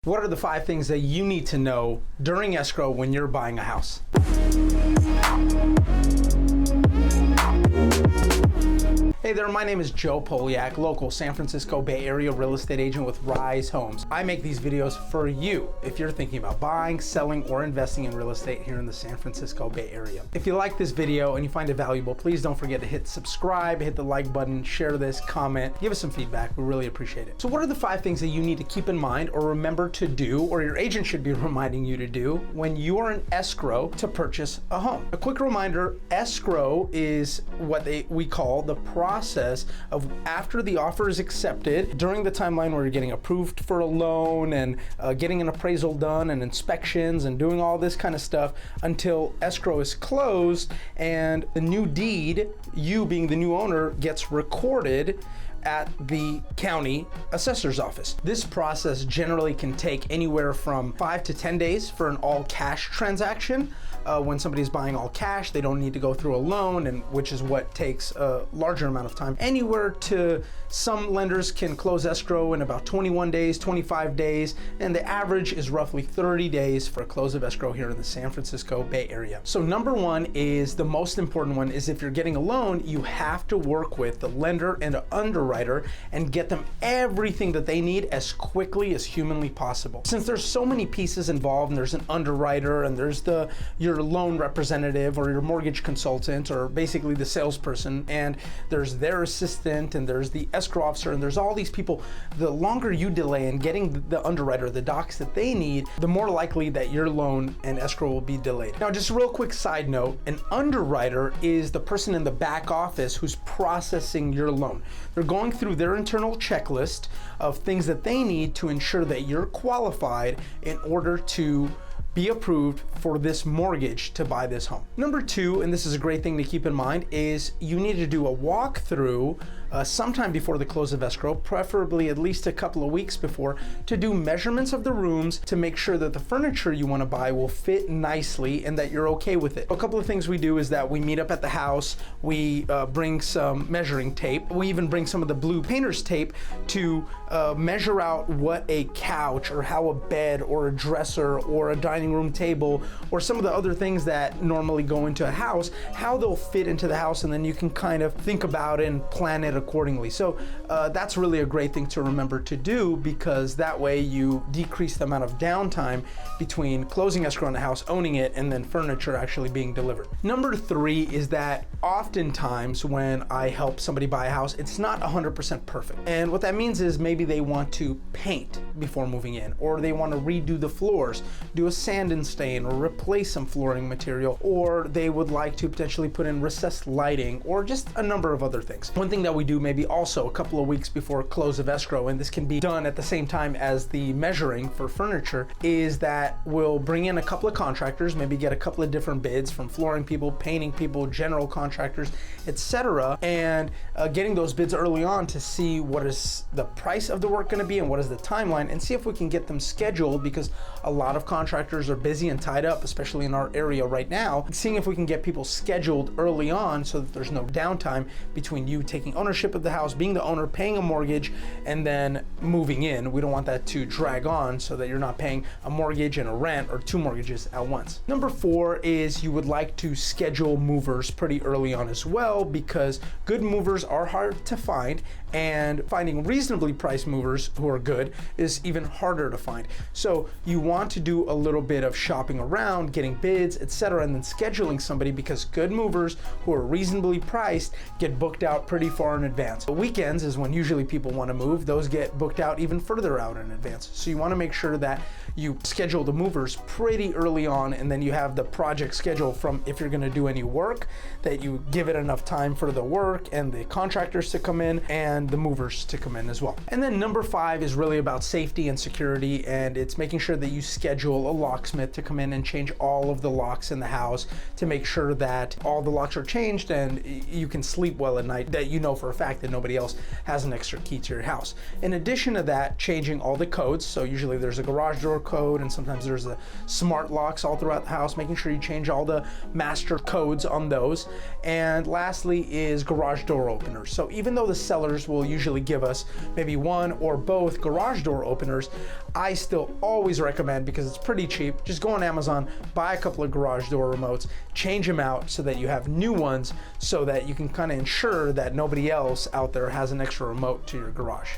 What are the 5 things that you need to know during escrow when you're buying a house? Hey there, my name is Joe Polyak, local San Francisco Bay Area real estate agent with Rise Homes. I make these videos for you if you're thinking about buying, selling, or investing in real estate here in the San Francisco Bay Area. If you like this video and you find it valuable, please don't forget to hit subscribe, hit the like button, share this, comment, give us some feedback. We really appreciate it. So what are the 5 things that you need to keep in mind or remember to do, or your agent should be reminding you to do when you are in escrow to purchase a home? A quick reminder, escrow is what we call the process of after the offer is accepted, during the timeline where you're getting approved for a loan and getting an appraisal done and inspections and doing all this kind of stuff until escrow is closed and the new deed, you being the new owner, gets recorded at the county assessor's office. This process generally can take anywhere from 5 to 10 days for an all cash transaction. When somebody's buying all cash, they don't need to go through a loan, and which is what takes a larger amount of time. Anywhere to some lenders can close escrow in about 21 days, 25 days, and the average is roughly 30 days for a close of escrow here in the San Francisco Bay Area. So number 1 is the most important one, is if you're getting a loan, you have to work with the lender and an underwriter and get them everything that they need as quickly as humanly possible. Since there's so many pieces involved, and there's an underwriter, and there's your loan representative or your mortgage consultant, or basically the salesperson, and there's their assistant, and there's the escrow officer, and there's all these people. The longer you delay in getting the underwriter the docs that they need, the more likely that your loan and escrow will be delayed. Now, just a real quick side note, an underwriter is the person in the back office who's processing your loan. They're going through their internal checklist of things that they need to ensure that you're qualified in order to be approved for this mortgage to buy this home. Number 2, and this is a great thing to keep in mind, is you need to do a walkthrough sometime before the close of escrow, preferably at least a couple of weeks before, to do measurements of the rooms to make sure that the furniture you want to buy will fit nicely and that you're okay with it. A couple of things we do is that we meet up at the house, we bring some measuring tape, we even bring some of the blue painter's tape to measure out what a couch or how a bed or a dresser or a dining room table or some of the other things that normally go into a house, how they'll fit into the house, and then you can kind of think about it and plan it accordingly. So that's really a great thing to remember to do, because that way you decrease the amount of downtime between closing escrow on the house, owning it, and then furniture actually being delivered. Number 3 is that oftentimes when I help somebody buy a house, it's not 100% perfect. And what that means is maybe they want to paint before moving in, or they want to redo the floors, do a sand and stain, or replace some flooring material, or they would like to potentially put in recessed lighting, or just a number of other things. One thing that we do maybe also a couple of weeks before close of escrow, and this can be done at the same time as the measuring for furniture, is that we'll bring in a couple of contractors, maybe get a couple of different bids from flooring people, painting people, general contractors, etc., and getting those bids early on to see what is the price of the work going to be and what is the timeline, and see if we can get them scheduled, because a lot of contractors are busy and tied up, especially in our area right now. Seeing if we can get people scheduled early on so that there's no downtime between you taking ownership of the house, being the owner, paying a mortgage, and then moving in. We don't want that to drag on so that you're not paying a mortgage and a rent or 2 mortgages at once. Number 4 is you would like to schedule movers pretty early on as well, because good movers are hard to find, and finding reasonably priced movers who are good is even harder to find. So you want to do a little bit of shopping around, getting bids, etc., and then scheduling somebody, because good movers who are reasonably priced get booked out pretty far in advance. The weekends is when usually people want to move. Those get booked out even further out in advance. So you want to make sure that you schedule the movers pretty early on, and then you have the project schedule from if you're going to do any work, that you give it enough time for the work and the contractors to come in and the movers to come in as well. And then number 5 is really about safety and security, and it's making sure that you schedule a locksmith to come in and change all of the locks in the house to make sure that all the locks are changed and you can sleep well at night, that you know for a fact that nobody else has an extra key to your house. In addition to that, changing all the codes. So usually there's a garage door code, and sometimes there's a smart locks all throughout the house, making sure you change all the master codes on those. And lastly is garage door openers. So even though the sellers will usually give us maybe one or both garage door openers, I still always recommend, because it's pretty cheap, just go on Amazon, buy a couple of garage door remotes, change them out so that you have new ones, so that you can kind of ensure that nobody else out there has an extra remote to your garage.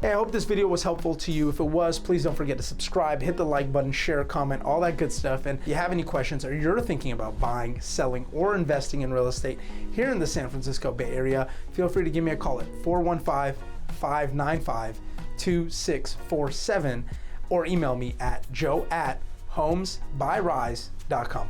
Hey, I hope this video was helpful to you. If it was, please don't forget to subscribe, hit the like button, share, comment, all that good stuff. And if you have any questions or you're thinking about buying, selling, or investing in real estate here in the San Francisco Bay Area, feel free to give me a call at 415-595-2647 or email me at joe@homesbyrise.com.